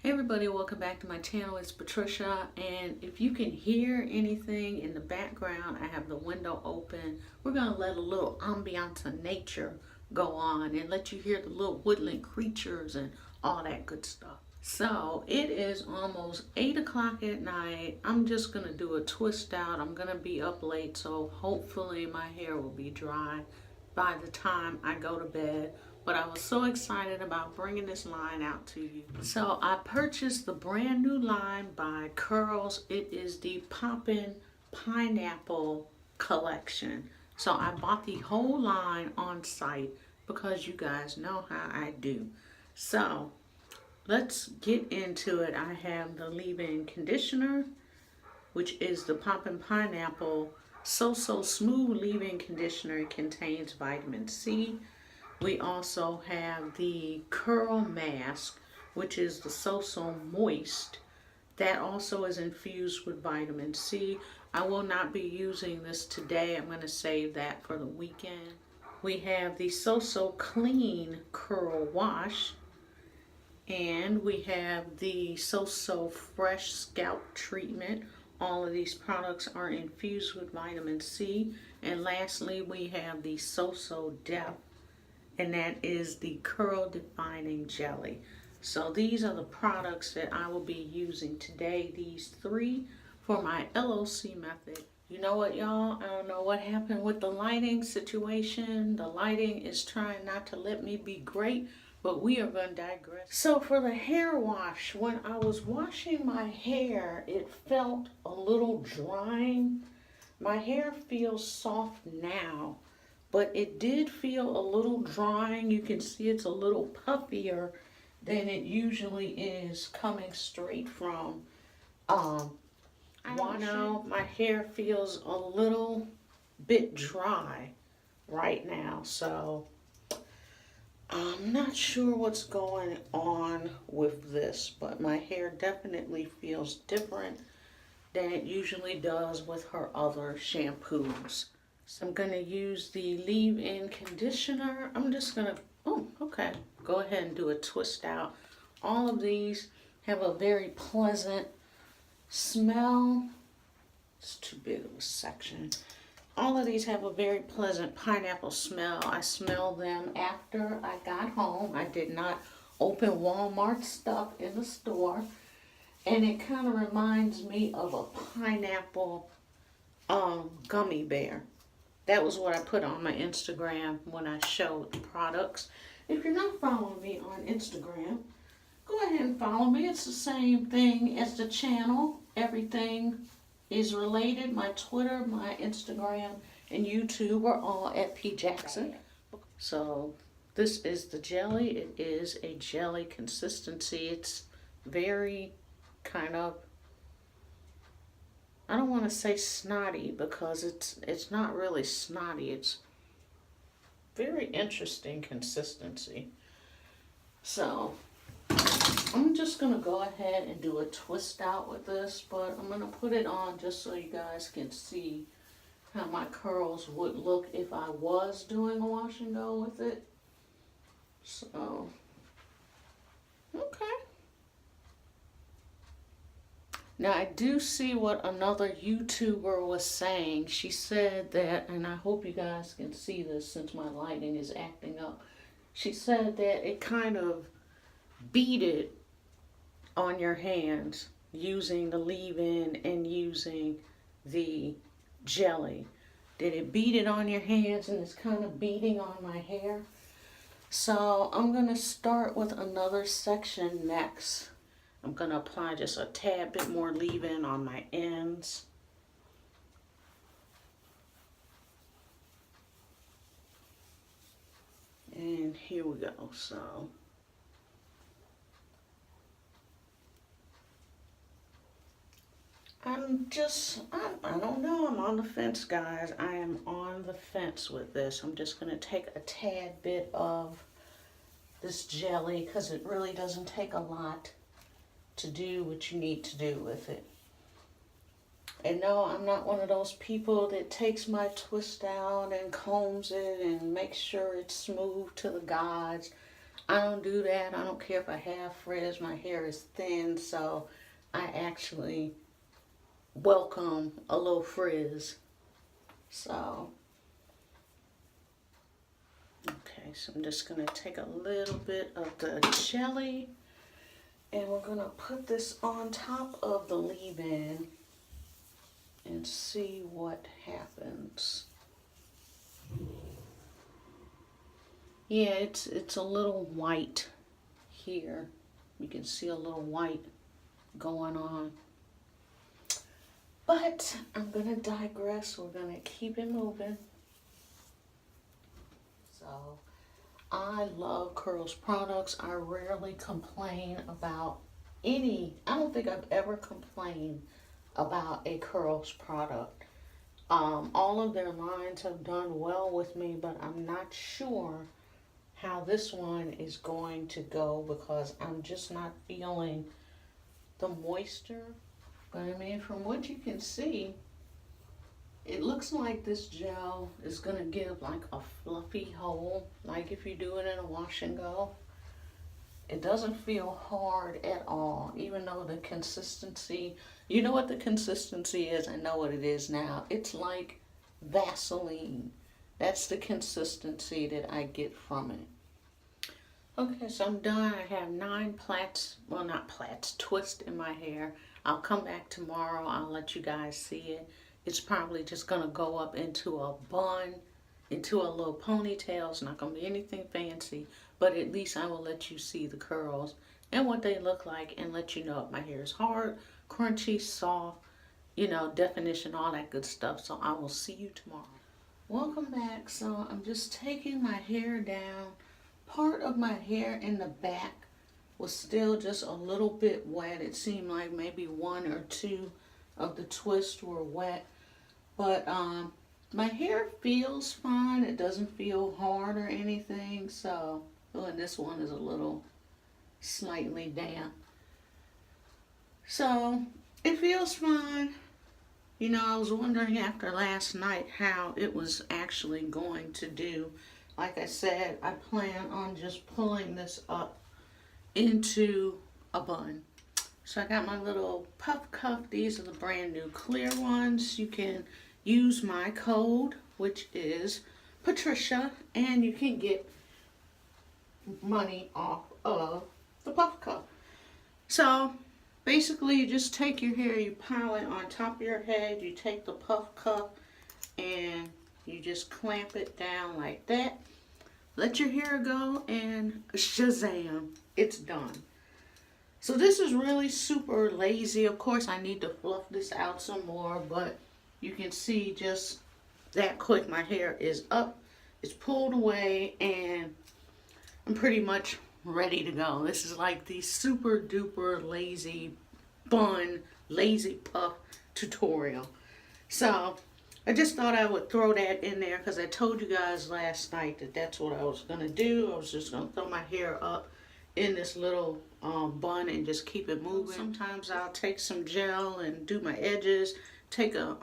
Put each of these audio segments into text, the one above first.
Hey everybody, welcome back to my channel. It's Patricia, and if you can hear anything in the background, I have the window open. We're going to let a little ambiance of nature go on and let you hear the little woodland creatures and all that good stuff. So it is almost 8 o'clock at night. I'm just going to do a twist out. I'm going to be up late, so hopefully my hair will be dry by the time I go to bed. But I was so excited about bringing this line out to you. So I purchased the brand new line by Curls. It is the Poppin Pineapple Collection. So I bought the whole line on site because you guys know how I do. So let's get into it. I have the leave-in conditioner, which is the Poppin Pineapple So Smooth Leave-In Conditioner. It contains vitamin C. We also have the curl mask, which is the So Moist. That also is infused with vitamin C. I will not be using this today. I'm going to save that for the weekend. We have the So Clean Curl Wash. And we have the So Fresh Scalp Treatment. All of these products are infused with vitamin C. And lastly, we have the So Depth, and that is the curl defining jelly. So these are the products that I will be using today, these three, for my LOC method. You know what, y'all? I don't know what happened with the lighting situation. The lighting is trying not to let me be great, but we are going to digress. So for the hair wash, when I was washing my hair, it felt a little drying. My hair feels soft now, but it did feel a little drying. You can see it's a little puffier than it usually is coming straight from washing. My hair feels a little bit dry right now, so I'm not sure what's going on with this, but my hair definitely feels different than it usually does with her other shampoos. So I'm going to use the leave-in conditioner. I'm just going to, go ahead and do a twist out. All of these have a very pleasant smell. It's too big of a section. All of these have a very pleasant pineapple smell. I smelled them after I got home. I did not open Walmart stuff in the store. And it kind of reminds me of a pineapple gummy bear. That was what I put on my Instagram when I showed the products. If you're not following me on Instagram, go ahead and follow me. It's the same thing as the channel. Everything is related. My Twitter, my Instagram, and YouTube are all at pjacksone. So this is the jelly. It is a jelly consistency. It's very kind of, I don't want to say snotty because it's not really snotty. It's very interesting consistency. So I'm just going to go ahead and do a twist out with this, but I'm going to put it on just so you guys can see how my curls would look if I was doing a wash and go with it. So, okay. Now I do see what another YouTuber was saying. She said that, and I hope you guys can see this since my lighting is acting up. She said that it kind of beaded on your hands using the leave-in and using the jelly. Did it bead it on your hands and it's kind of beading on my hair? So I'm going to start with another section next. I'm going to apply just a tad bit more leave-in on my ends. And here we go. So I don't know. I'm on the fence, guys. I am on the fence with this. I'm just going to take a tad bit of this jelly because it really doesn't take a lot to do what you need to do with it. And no, I'm not one of those people that takes my twist out and combs it and makes sure it's smooth to the gods. I don't do that. I don't care if I have frizz. My hair is thin, so I actually welcome a little frizz. So, okay, so I'm just going to take a little bit of the jelly and we're going to put this on top of the leave-in and see what happens. Yeah, it's a little white here. You can see a little white going on. But I'm going to digress. We're going to keep it moving. So, I love Curls products. I rarely complain about any. I don't think I've ever complained about a Curls product. All of their lines have done well with me, but I'm not sure how this one is going to go because I'm just not feeling the moisture. But I mean, from what you can see, it looks like this gel is going to give like a fluffy hold, like if you do it in a wash and go. It doesn't feel hard at all, even though the consistency, you know what the consistency is? I know what it is now. It's like Vaseline. That's the consistency that I get from it. Okay, so I'm done. I have 9 plaits, well not plaits, twists in my hair. I'll come back tomorrow. I'll let you guys see it. It's probably just going to go up into a bun, into a little ponytail. It's not going to be anything fancy, but at least I will let you see the curls and what they look like and let you know if my hair is hard, crunchy, soft, you know, definition, all that good stuff. So I will see you tomorrow. Welcome back. So I'm just taking my hair down. Part of my hair in the back was still just a little bit wet. It seemed like maybe 1 or 2 of the twists were wet. But my hair feels fine. It doesn't feel hard or anything. So, oh, and this one is a little slightly damp. So, it feels fine. You know, I was wondering after last night how it was actually going to do. Like I said, I plan on just pulling this up into a bun. So I got my little puff cuff. These are the brand new clear ones. You can use my code, which is Patricia, and you can get money off of the puff cuff. So basically you just take your hair, you pile it on top of your head, you take the puff cuff and you just clamp it down like that. Let your hair go and shazam, it's done. So this is really super lazy. Of course, I need to fluff this out some more, but you can see just that quick my hair is up, it's pulled away, and I'm pretty much ready to go. This is like the super duper lazy bun, lazy puff tutorial. So I just thought I would throw that in there because I told you guys last night that that's what I was going to do. I was just going to throw my hair up in this little bun and just keep it moving. Sometimes I'll take some gel and do my edges, take a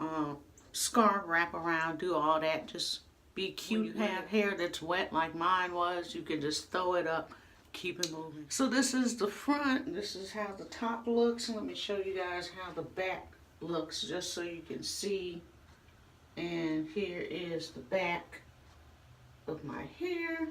scarf, wrap around, do all that. Just be cute. When you have hair that's wet like mine was, you can just throw it up, keep it moving. So this is the front. This is how the top looks. Let me show you guys how the back looks just so you can see. And here is the back of my hair.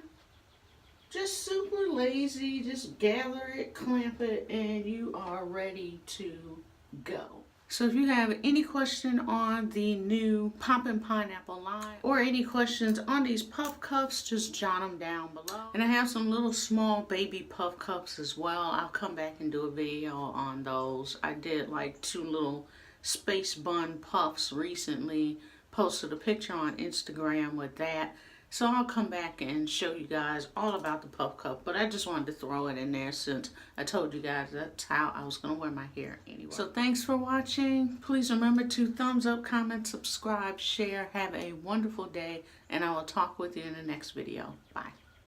Just super lazy. Just gather it, clamp it, and you are ready to go. So if you have any question on the new Poppin Pineapple line or any questions on these puff cuffs, just jot them down below. And I have some little small baby puff cuffs as well. I'll come back and do a video on those. I did like 2 little space bun puffs recently. Posted a picture on Instagram with that. So I'll come back and show you guys all about the puff cuff. But I just wanted to throw it in there since I told you guys that's how I was going to wear my hair anyway. So thanks for watching. Please remember to thumbs up, comment, subscribe, share. Have a wonderful day. And I will talk with you in the next video. Bye.